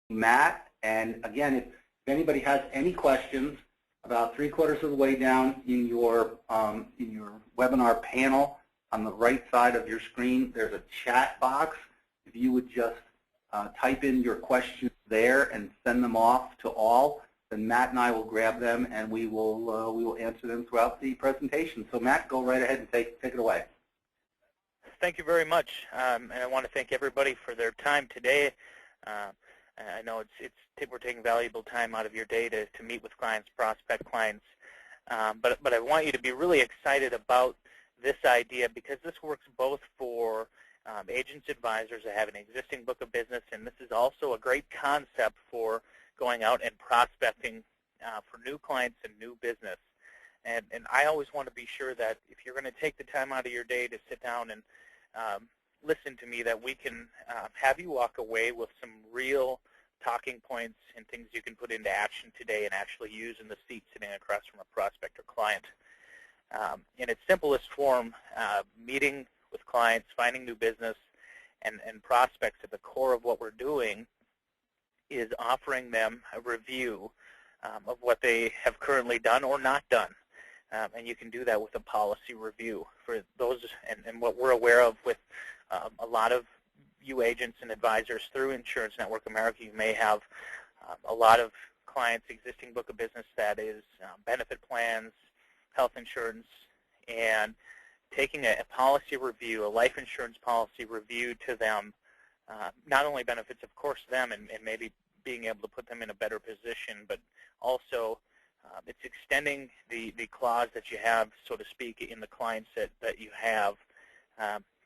Matt. And again, if anybody has any questions, about 3/4 of the way down in your webinar panel, on the right side of your screen, there's a chat box. If you would just type in your questions there and send them off to all, then Matt and I will grab them and we will answer them throughout the presentation. So Matt, go right ahead and take it away. Thank you very much, and I want to thank everybody for their time today. I know we're taking valuable time out of your day to meet with clients, prospect clients, but I want you to be really excited about this idea, because this works both for agents, advisors that have an existing book of business, and this is also a great concept for going out and prospecting for new clients and new business. And I always want to be sure that if you're going to take the time out of your day to sit down and listen to me, that we can have you walk away with some real talking points and things you can put into action today and actually use in the seat sitting across from a prospect or client. In its simplest form, meeting with clients, finding new business, and prospects at the core of what we're doing is offering them a review of what they have currently done or not done. And you can do that with a policy review. For those, and what we're aware of with a lot of you agents and advisors through Insurance Network America, you may have a lot of clients' existing book of business that is benefit plans, health insurance, and taking a policy review, a life insurance policy review to them, not only benefits, of course, them and maybe being able to put them in a better position, but also it's extending the clause that you have, so to speak, in the clients that you have,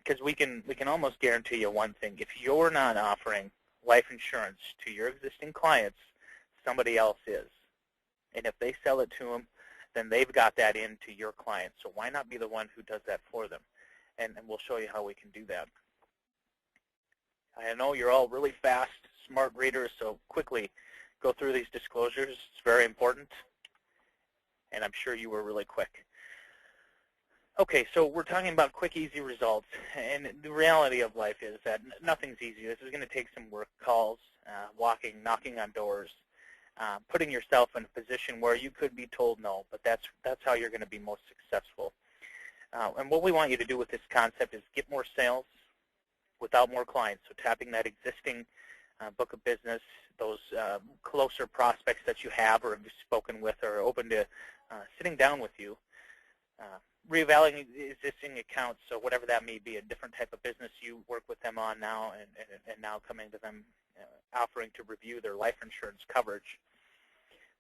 because we can almost guarantee you one thing: if you're not offering life insurance to your existing clients, somebody else is, and if they sell it to them, then they've got that into your clients. So why not be the one who does that for them? And we'll show you how we can do that. I know you're all really fast, smart readers, so quickly go through these disclosures. It's very important, and I'm sure you were really quick. Okay, so we're talking about quick, easy results, and the reality of life is that nothing's easy. This is going to take some work, calls, walking, knocking on doors, putting yourself in a position where you could be told no, but that's how you're going to be most successful. And what we want you to do with this concept is get more sales without more clients. So tapping that existing book of business, those closer prospects that you have or have spoken with or are open to sitting down with you, reevaluating existing accounts, so whatever that may be, a different type of business you work with them on now, and now coming to them offering to review their life insurance coverage.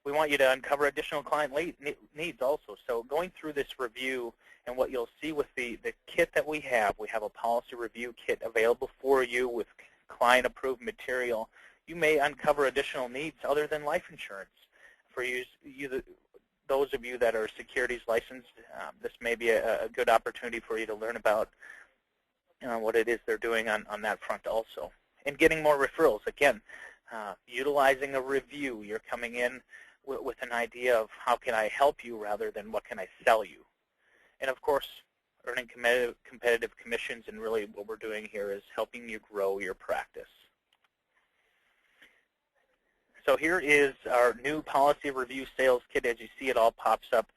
We want you to uncover additional client needs also. So going through this review, and what you'll see with the kit that we have a policy review kit available for you with client-approved material. You may uncover additional needs other than life insurance. For those of you that are securities licensed, this may be a good opportunity for you to learn about what it is they're doing on that front also. And getting more referrals. Again, utilizing a review. You're coming in with an idea of how can I help you rather than what can I sell you. And of course, earning competitive commissions, and really what we're doing here is helping you grow your practice. So here is our new policy review sales kit. As you see, it all pops up.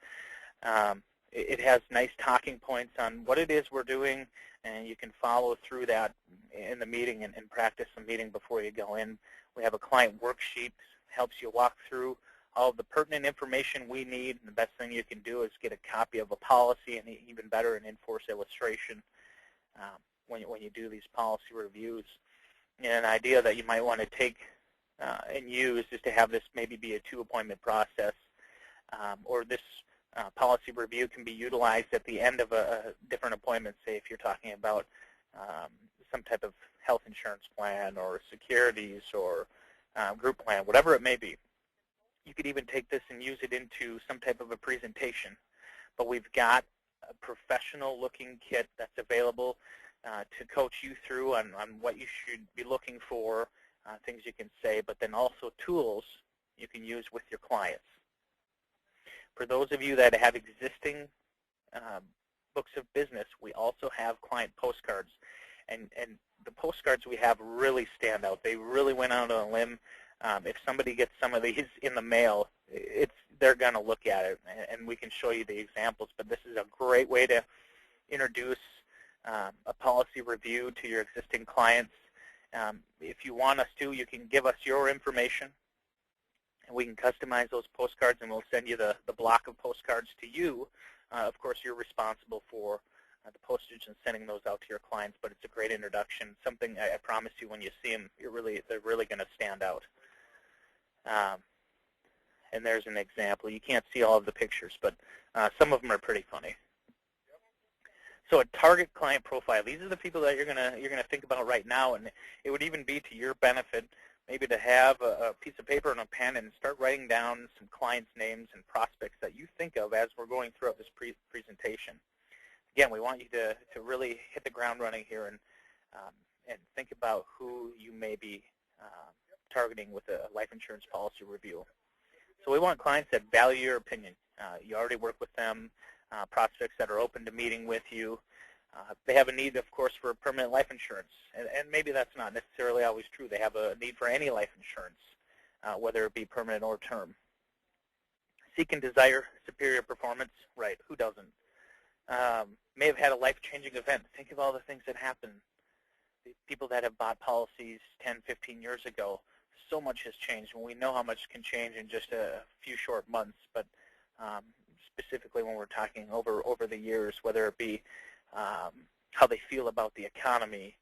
It has nice talking points on what it is we're doing, and you can follow through that in the meeting and practice the meeting before you go in. We have a client worksheet, helps you walk through all of the pertinent information we need, and the best thing you can do is get a copy of a policy, and even better, an in-force illustration when you do these policy reviews. And an idea that you might want to take and use is to have this maybe be a 2-appointment process, or this policy review can be utilized at the end of a different appointment, say if you're talking about some type of health insurance plan or securities or group plan, whatever it may be. You could even take this and use it into some type of a presentation. But we've got a professional-looking kit that's available to coach you through on what you should be looking for, things you can say, but then also tools you can use with your clients. For those of you that have existing books of business, we also have client postcards. And the postcards we have really stand out. They really went out on a limb If somebody gets some of these in the mail, they're going to look at it, and we can show you the examples. But this is a great way to introduce a policy review to your existing clients. If you want us to, you can give us your information, and we can customize those postcards, and we'll send you the block of postcards to you. Of course, you're responsible for the postage and sending those out to your clients, but it's a great introduction. Something I promise you, when you see them, they're really going to stand out. And there's an example. You can't see all of the pictures, but some of them are pretty funny. So a target client profile. These are the people that you're gonna think about right now, and it would even be to your benefit maybe to have a piece of paper and a pen and start writing down some clients' names and prospects that you think of as we're going throughout this presentation. Again, we want you to really hit the ground running here and think about who you may be targeting with a life insurance policy review. So we want clients that value your opinion. You already work with them, prospects that are open to meeting with you. They have a need, of course, for permanent life insurance, and maybe that's not necessarily always true. They have a need for any life insurance, whether it be permanent or term. Seek and desire superior performance, right, who doesn't? May have had a life-changing event. Think of all the things that happened. The people that have bought policies 10, 15 years ago, so much has changed, and we know how much can change in just a few short months, but specifically when we're talking over the years, whether it be how they feel about the economy,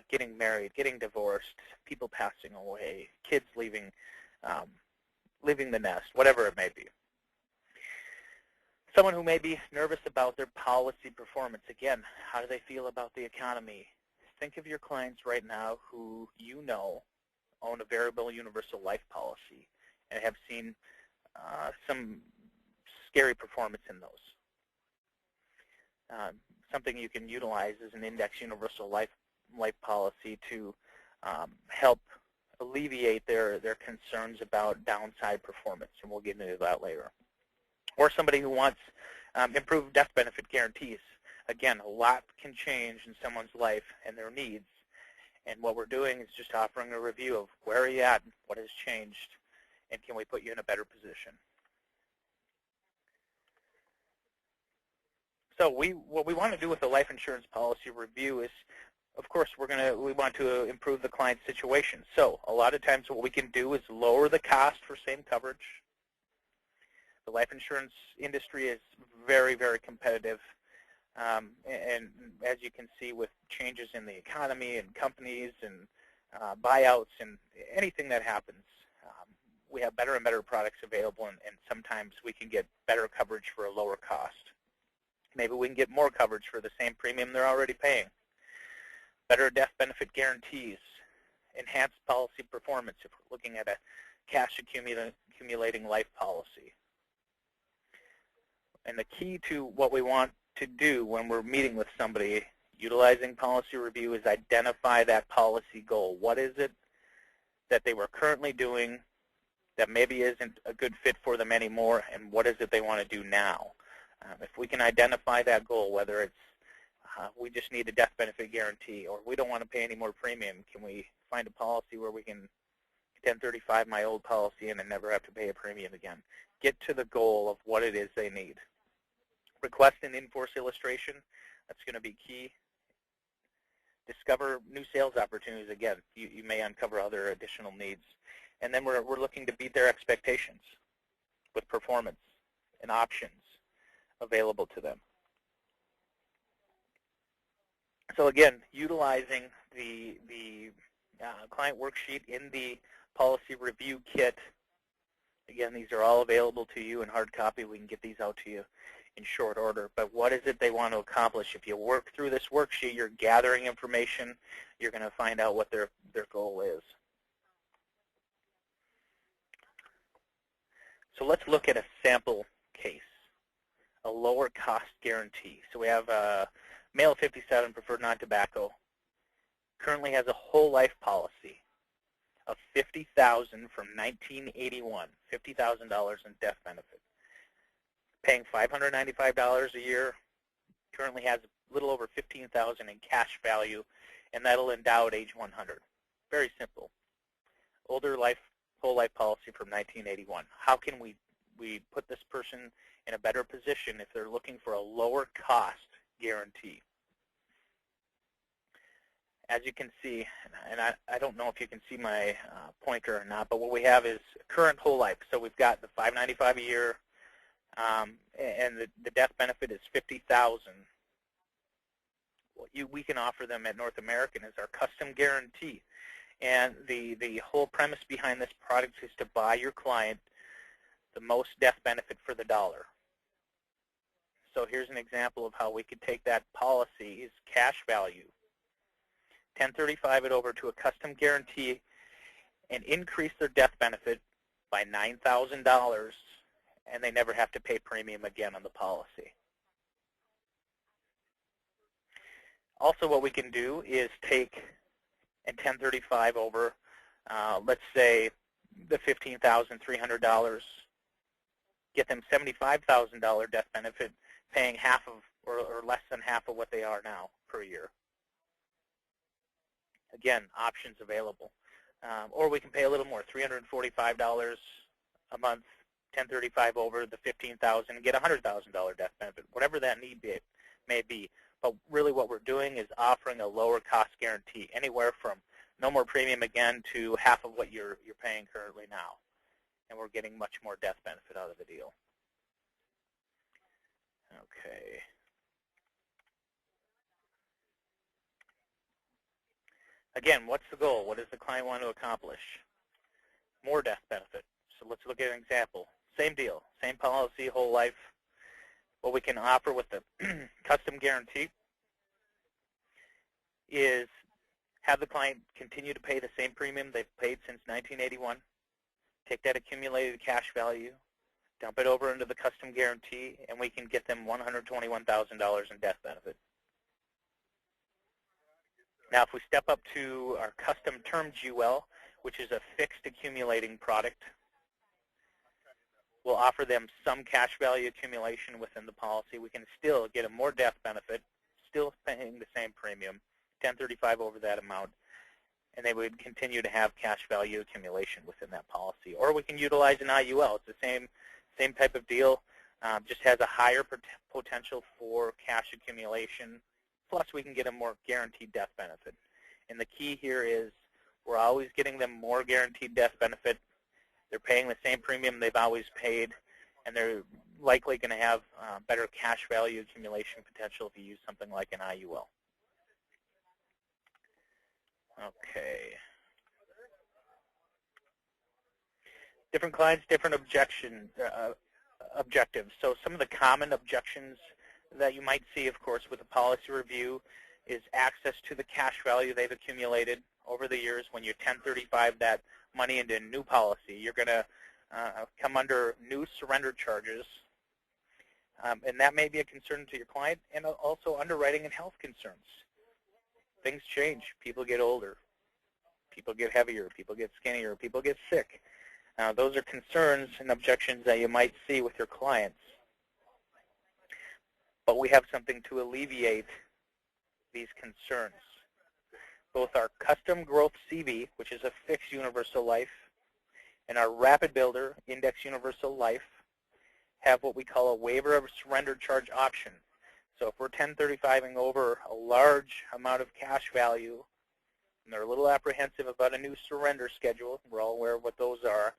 getting married, getting divorced, people passing away, kids leaving the nest, whatever it may be. Someone who may be nervous about their policy performance. Again, how do they feel about the economy? Think of your clients right now who you know own a variable universal life policy and have seen some scary performance in those. Something you can utilize is an index universal life policy to help alleviate their concerns about downside performance, and we'll get into that later. Or somebody who wants improved death benefit guarantees. Again, a lot can change in someone's life and their needs, and what we're doing is just offering a review of where are you at, what has changed, and can we put you in a better position. So what we want to do with the life insurance policy review is, of course, we want to improve the client's situation. So a lot of times what we can do is lower the cost for same coverage. The life insurance industry is very, very competitive. And as you can see with changes in the economy and companies and buyouts and anything that happens, we have better and better products available, and sometimes we can get better coverage for a lower cost. Maybe we can get more coverage for the same premium they're already paying. Better death benefit guarantees, enhanced policy performance if we're looking at a cash accumulating life policy. And the key to what we want to do when we're meeting with somebody utilizing policy review is identify that policy goal. What is it that they were currently doing that maybe isn't a good fit for them anymore, and what is it they want to do now? If we can identify that goal, whether it's we just need a death benefit guarantee, or we don't want to pay any more premium, can we find a policy where we can 1035 my old policy in and never have to pay a premium again? Get to the goal of what it is they need. Request an in-force illustration. That's going to be key. Discover new sales opportunities. Again, you may uncover other additional needs. And then we're looking to beat their expectations with performance and options available to them. So again, utilizing the client worksheet in the policy review kit. Again, these are all available to you in hard copy. We can get these out to you in short order. But what is it they want to accomplish? If you work through this worksheet, you're gathering information. You're going to find out what their goal is. So let's look at a sample case, a lower cost guarantee. So we have a male 57, preferred non-tobacco, currently has a whole life policy of $50,000 from 1981, $50,000 in death benefit, paying $595 a year, currently has a little over $15,000 in cash value, and that'll endow at age 100. Very simple. Older life whole life policy from 1981. How can we put this person in a better position if they're looking for a lower cost guarantee? As you can see, and I don't know if you can see my pointer or not, but what we have is current whole life. So we've got the $595 a year, and the death benefit is $50,000. What we can offer them at North American is our custom guarantee. And the whole premise behind this product is to buy your client the most death benefit for the dollar. So here's an example of how we could take that policy's cash value, 1035 it over to a custom guarantee, and increase their death benefit by $9,000, and they never have to pay premium again on the policy. Also, what we can do is take and 1035 over, let's say, the $15,300, get them $75,000 death benefit, paying half of or less than half of what they are now per year. Again, options available. Or we can pay a little more, $345 a month, 1035 over the $15,000, and get a $100,000 death benefit, whatever that need may be. But really what we're doing is offering a lower cost guarantee, anywhere from no more premium again to half of what you're paying currently now. And we're getting much more death benefit out of the deal. Okay. Again, what's the goal? What does the client want to accomplish? More death benefit. So let's look at an example. Same deal, same policy, whole life. What we can offer with the custom guarantee is have the client continue to pay the same premium they've paid since 1981, take that accumulated cash value, dump it over into the custom guarantee, and we can get them $121,000 in death benefit. Now, if we step up to our custom terms UL, which is a fixed accumulating product, we'll offer them some cash value accumulation within the policy. We can still get a more death benefit, still paying the same premium, 1035 over that amount, and they would continue to have cash value accumulation within that policy. Or we can utilize an IUL. It's the same type of deal, just has a higher potential for cash accumulation, plus we can get a more guaranteed death benefit. And the key here is we're always getting them more guaranteed death benefit. They're paying the same premium they've always paid, and they're likely going to have better cash value accumulation potential if you use something like an IUL. Okay. Different clients, different objectives. So some of the common objections that you might see, of course, with a policy review is access to the cash value they've accumulated over the years. When you 1035 that money into a new policy, you're going to come under new surrender charges, and that may be a concern to your client, and also underwriting and health concerns. Things change. People get older. People get heavier. People get skinnier. People get sick. Those are concerns and objections that you might see with your clients. But we have something to alleviate these concerns. Both our custom growth CV, which is a fixed universal life, and our rapid builder index universal life have what we call a waiver of surrender charge option. So if we're 1035ing over a large amount of cash value, and they're a little apprehensive about a new surrender schedule, we're all aware of what those are,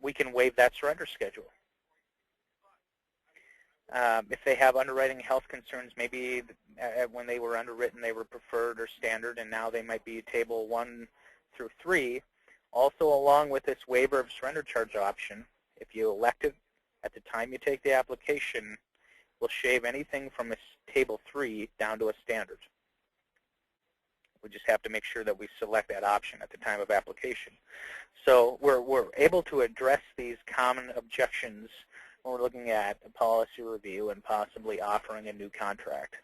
we can waive that surrender schedule. If they have underwriting health concerns, maybe when they were underwritten they were preferred or standard, and now they might be table 1 through 3. Also, along with this waiver of surrender charge option, if you elect it at the time you take the application, we'll shave anything from a table 3 down to a standard. We just have to make sure that we select that option at the time of application. So we're able to address these common objections when we're looking at a policy review and possibly offering a new contract.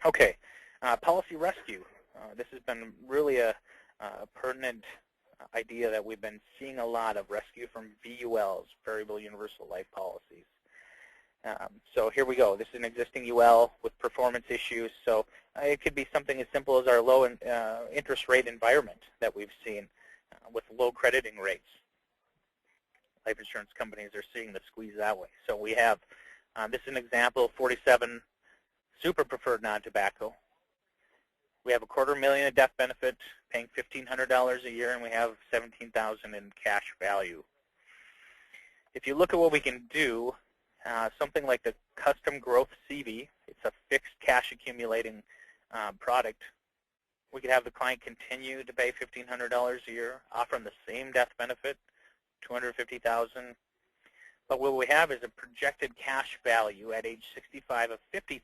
Okay, policy rescue. This has been really a pertinent idea that we've been seeing a lot of, rescue from VULs, variable universal life policies. So here we go. This is an existing UL with performance issues. So It could be something as simple as our low interest rate environment that we've seen with low crediting rates. Life insurance companies are seeing the squeeze that way. So we have, this is an example, 47 super preferred non-tobacco. We have $250,000 in death benefit, paying $1,500 a year, and we have $17,000 in cash value. If you look at what we can do, something like the custom growth CV, it's a fixed cash accumulating product. We could have the client continue to pay $1,500 a year, offer them the same death benefit, $250,000. But what we have is a projected cash value at age 65 of $50,000.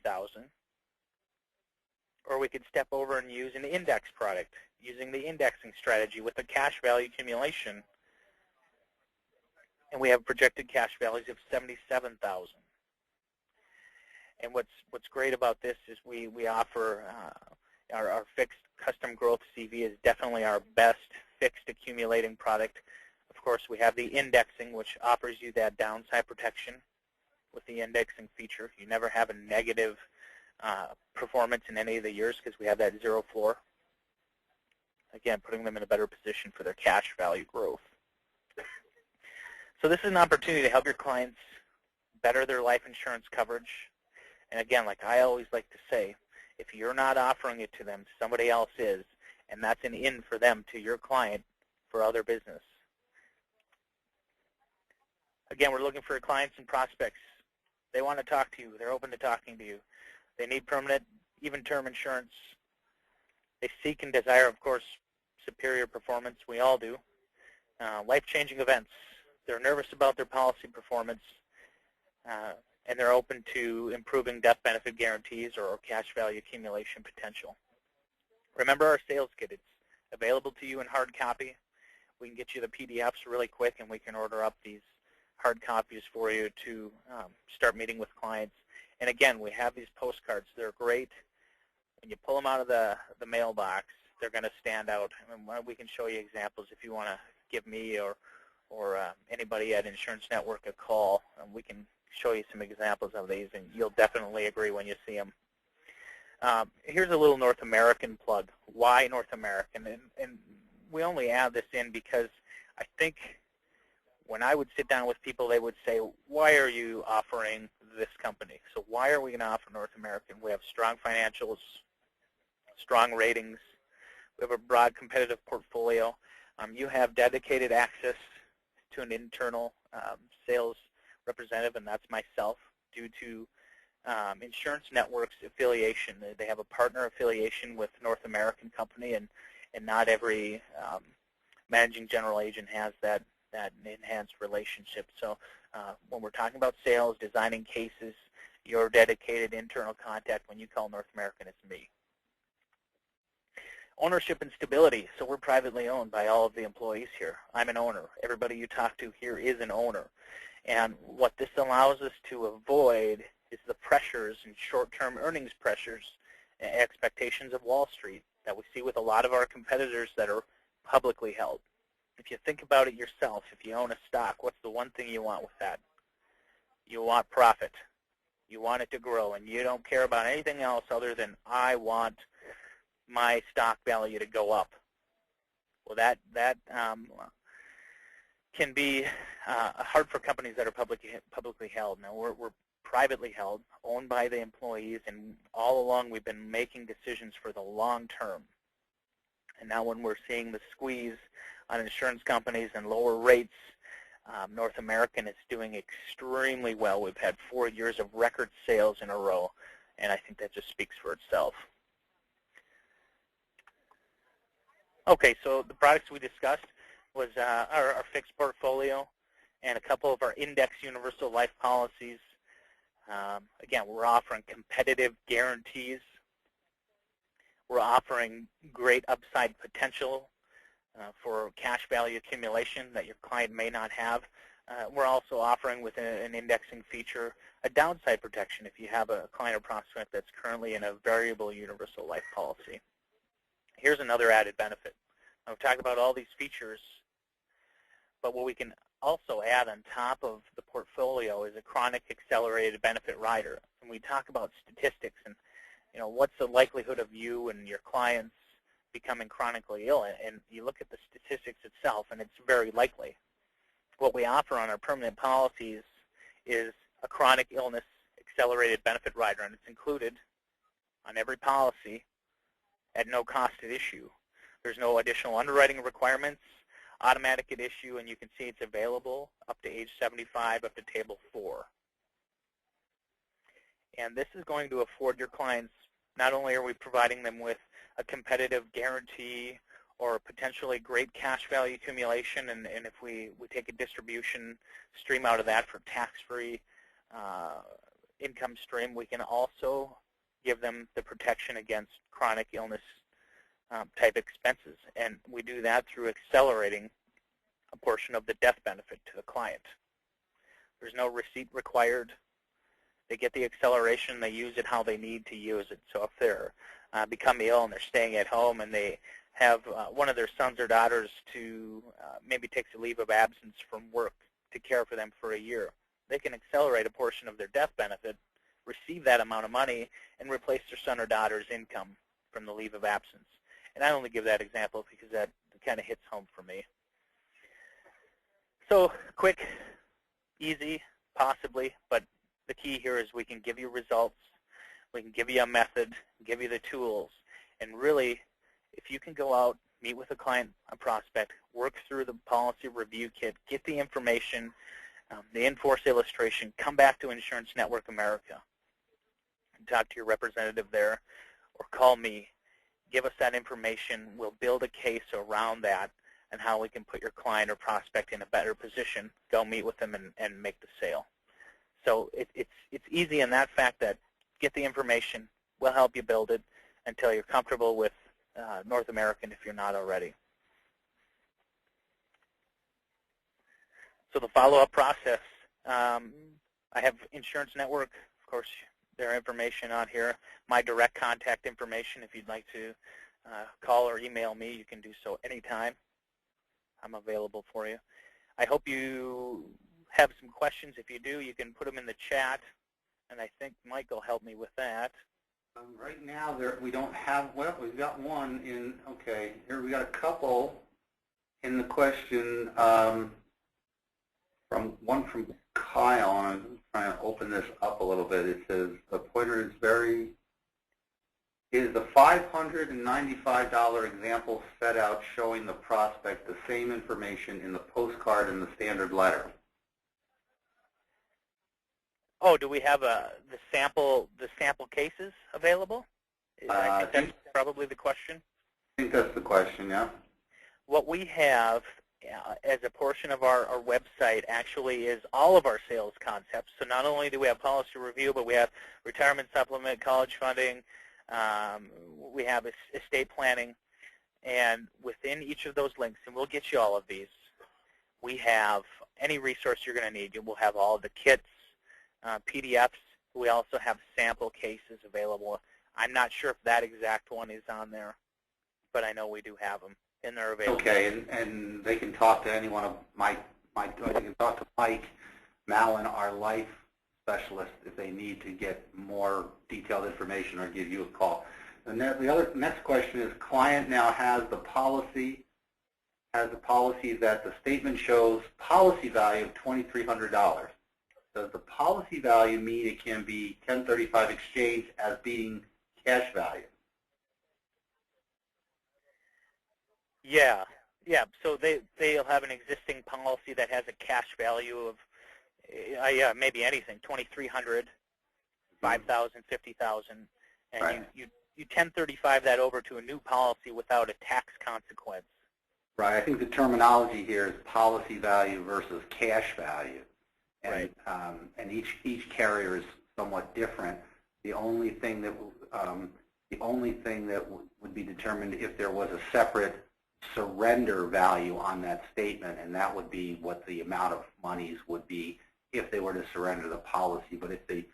Or we could step over and use an index product, using the indexing strategy with a cash value accumulation. And we have projected cash values of $77,000. And what's great about this is we offer our fixed custom growth CV is definitely our best fixed accumulating product. Of course, we have the indexing, which offers you that downside protection with the indexing feature. You never have a negative performance in any of the years because we have that zero floor. Again, putting them in a better position for their cash value growth. So this is an opportunity to help your clients better their life insurance coverage. And again, like I always like to say, if you're not offering it to them, somebody else is, and that's an in for them to your client for other business. Again, we're looking for clients and prospects. They want to talk to you. They're open to talking to you. They need permanent, even term insurance. They seek and desire, of course, superior performance. We all do. Life-changing events. They're nervous about their policy performance, and they're open to improving death benefit guarantees or cash value accumulation potential. Remember our sales kit. It's available to you in hard copy. We can get you the PDFs really quick, and we can order up these hard copies for you to start meeting with clients. And again, we have these postcards. They're great. When you pull them out of the mailbox, they're going to stand out. And we can show you examples if you want to give me or anybody at Insurance Network a call. We can show you some examples of these, and you'll definitely agree when you see them. Here's a little North American plug. Why North American? And we only add this in because I think when I would sit down with people, they would say, why are you offering this company? So why are we going to offer North American? We have strong financials, strong ratings. We have a broad competitive portfolio. You have dedicated access to an internal sales representative, and that's myself, due to Insurance Network's affiliation. They have a partner affiliation with North American company, and not every managing general agent has that enhanced relationship. So when we're talking about sales, designing cases, your dedicated internal contact, when you call North American, it's me. Ownership and stability. So we're privately owned by all of the employees here. I'm an owner. Everybody you talk to here is an owner. And what this allows us to avoid is the pressures and short-term earnings pressures and expectations of Wall Street that we see with a lot of our competitors that are publicly held. If you think about it yourself, if you own a stock, what's the one thing you want with that? You want profit. You want it to grow, and you don't care about anything else other than, I want my stock value to go up. Well, that can be hard for companies that are publicly held. Now, we're privately held, owned by the employees, and all along we've been making decisions for the long term. And now when we're seeing the squeeze on insurance companies and lower rates, North American is doing extremely well. We've had 4 years of record sales in a row, and I think that just speaks for itself. Okay, so the products we discussed was our fixed portfolio and a couple of our index universal life policies. Again, we're offering competitive guarantees. We're offering great upside potential for cash value accumulation that your client may not have. We're also offering with an indexing feature a downside protection if you have a client or prospect that's currently in a variable universal life policy. Here's another added benefit. I've talked about all these features, but what we can also add on top of the portfolio is a chronic accelerated benefit rider. And we talk about statistics, and what's the likelihood of you and your clients becoming chronically ill? And you look at the statistics itself, and it's very likely. What we offer on our permanent policies is a chronic illness accelerated benefit rider, and it's included on every policy at no cost at issue. There's no additional underwriting requirements, automatic at issue, and you can see it's available up to age 75, up to Table 4. And this is going to afford your clients, not only are we providing them with a competitive guarantee or potentially great cash value accumulation, and if we take a distribution stream out of that for tax-free income stream, we can also give them the protection against chronic illness type expenses. And we do that through accelerating a portion of the death benefit to the client. There's no receipt required. They get the acceleration. They use it how they need to use it. So if they're become ill and they're staying at home and they have one of their sons or daughters to maybe takes a leave of absence from work to care for them for a year, they can accelerate a portion of their death benefit, receive that amount of money, and replace their son or daughter's income from the leave of absence. And I only give that example because that kind of hits home for me. So quick, easy, possibly, but the key here is we can give you results, we can give you a method, give you the tools, and really, if you can go out, meet with a client, a prospect, work through the policy review kit, get the information, the in-force illustration, come back to Insurance Network America and talk to your representative there, or call me. Give us that information. We'll build a case around that and how we can put your client or prospect in a better position. Go meet with them and make the sale. So it's easy in that fact that get the information. We'll help you build it until you're comfortable with North American if you're not already. So the follow-up process, I have Insurance Network, of course, their information on here. My direct contact information, if you'd like to call or email me, you can do so anytime. I'm available for you. I hope you have some questions. If you do, you can put them in the chat, and I think Mike will help me with that. Right now, we don't have, well, we've got one in, okay, here we got a couple in the question, one from Kyle, and I'm trying to open this up a little bit. It says, the pointer is the $595 example set out showing the prospect the same information in the postcard and the standard letter? Oh, do we have the sample cases available? I think that's probably the question. I think that's the question, yeah. What we have as a portion of our website actually is all of our sales concepts. So not only do we have policy review, but we have retirement supplement, college funding, we have estate planning, and within each of those links, and we'll get you all of these, we have any resource you're going to need. We'll have all the kits, PDFs. We also have sample cases available. I'm not sure if that exact one is on there, but I know we do have them, and they're available. Okay, and they can talk to anyone of they can talk to Mike Mallon, our life specialist, if they need to get more detailed information or give you a call. And the next question is, client now has the policy that the statement shows policy value of $2,300. Does the policy value mean it can be 1035 exchange as being cash value? Yeah. So they'll have an existing policy that has a cash value of maybe anything, $2,300, $5,000, $50,000, and right. you 1035 that over to a new policy without a tax consequence. Right. I think the terminology here is policy value versus cash value. And, right. And each carrier is somewhat different. The only thing that would be determined if there was a separate surrender value on that statement, and that would be what the amount of monies would be if they were to surrender the policy. But if the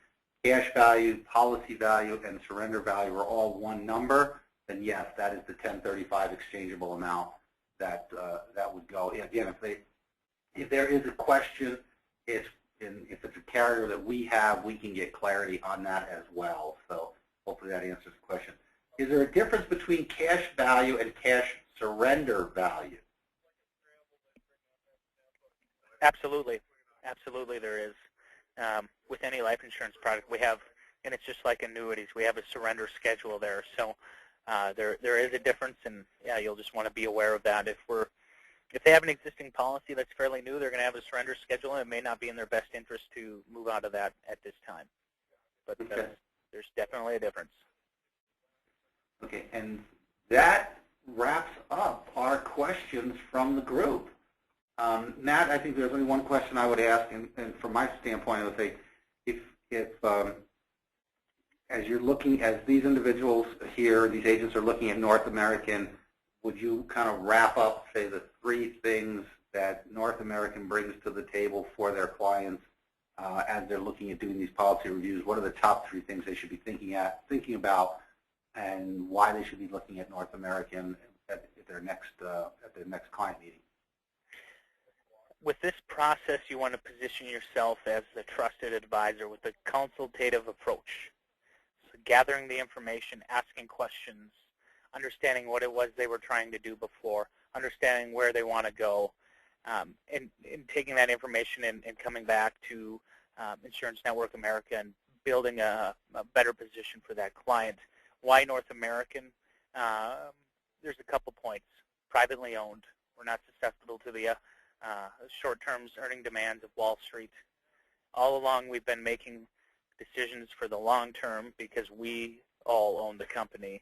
cash value, policy value, and surrender value are all one number, then yes, that is the 1035 exchangeable amount that would go. Again, if there is a question, if it's a carrier that we have, we can get clarity on that as well. So hopefully that answers the question. Is there a difference between cash value and cash surrender value? Absolutely. Absolutely there is. With any life insurance product, we have, and it's just like annuities, we have a surrender schedule there. So there is a difference, and yeah, you'll just want to be aware of that. If they have an existing policy that's fairly new, they're going to have a surrender schedule, and it may not be in their best interest to move out of that at this time. But okay. There's definitely a difference. Okay, and that wraps up our questions from the group. Matt, I think there's only one question I would ask, and from my standpoint, I would say, if as you're looking, as these individuals here, these agents are looking at North American, would you kind of wrap up, say, the 3 things that North American brings to the table for their clients as they're looking at doing these policy reviews? What are the top 3 things they should be thinking about, and why they should be looking at North American at their next client meeting? With this process, you want to position yourself as the trusted advisor with a consultative approach. So gathering the information, asking questions, understanding what it was they were trying to do before, understanding where they want to go, and taking that information and coming back to Insurance Network America and building a better position for that client. Why North American? There's a couple points. Privately owned. We're not susceptible to the short-term earning demands of Wall Street. All along, we've been making decisions for the long term because we all own the company.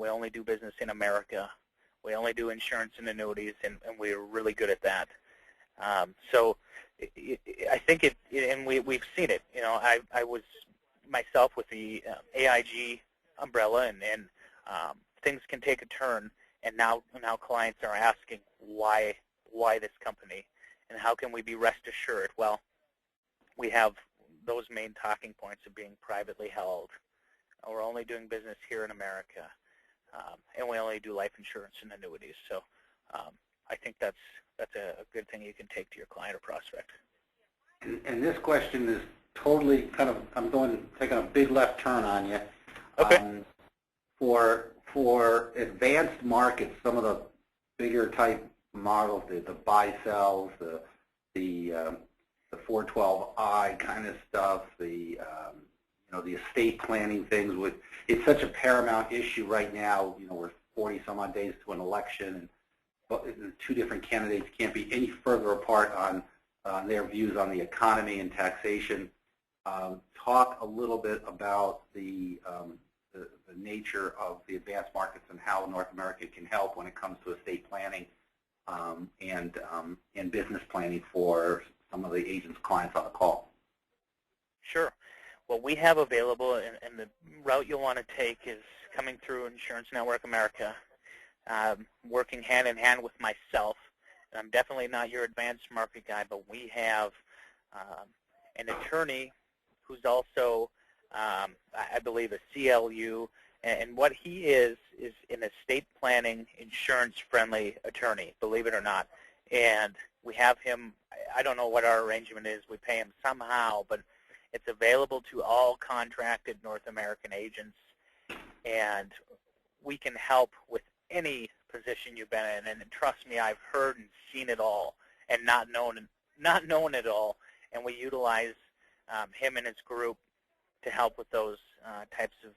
We only do business in America. We only do insurance and annuities, and we're really good at that. So I think and we've seen it. I was myself with the AIG umbrella, and things can take a turn, and now clients are asking why this company, and how can we be rest assured? Well, we have those main talking points of being privately held. We're only doing business here in America, and we only do life insurance and annuities. So I think that's a good thing you can take to your client or prospect. And this question is totally kind of, I'm taking a big left turn on you. Okay. For advanced markets, some of the bigger type models, the buy-sells, the 412I kind of stuff, the estate planning things. It's such a paramount issue right now. We're 40 some odd days to an election, and 2 different candidates can't be any further apart on their views on the economy and taxation. Talk a little bit about the nature of the advanced markets and how North America can help when it comes to estate planning and business planning for some of the agents' clients on the call. Sure. What we have available, and the route you'll want to take, is coming through Insurance Network America, working hand in hand with myself. And I'm definitely not your advanced market guy, but we have an attorney who's also, I believe, a CLU, and what he is an estate planning, insurance-friendly attorney, believe it or not. And we have him, I don't know what our arrangement is, we pay him somehow, but it's available to all contracted North American agents, and we can help with any position you've been in. And trust me, I've heard and seen it all, and not known it all. And we utilize him and his group to help with those types of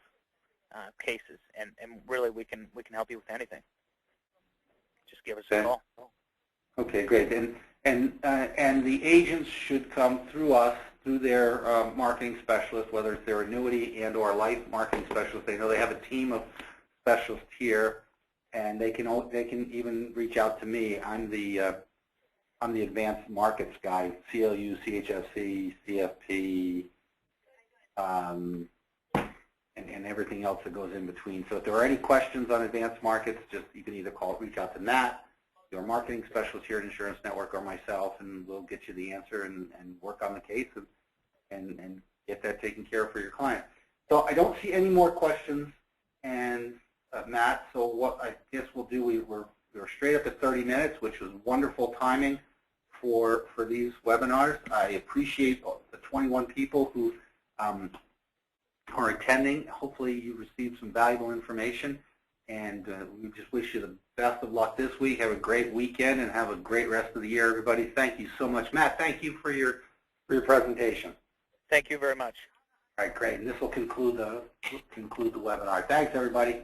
cases. And really, we can help you with anything. Just give us a call. Okay, great. And the agents should come through us, through their marketing specialist, whether it's their annuity and or life marketing specialist. They know they have a team of specialists here, and they can even reach out to me. I'm the advanced markets guy, CLU, CHFC, CFP, and everything else that goes in between. So if there are any questions on advanced markets, you can either reach out to Matt, your marketing specialist here at Insurance Network, or myself, and we'll get you the answer and work on the case and get that taken care of for your client. So I don't see any more questions, and Matt, so what I guess we'll do, we're straight up at 30 minutes, which was wonderful timing for these webinars. I appreciate the 21 people who are attending. Hopefully you received some valuable information, and we just wish you the best of luck this week. Have a great weekend and have a great rest of the year, everybody. Thank you so much. Matt, thank you for your presentation. Thank you very much. All right, great. And this will conclude the webinar. Thanks, everybody.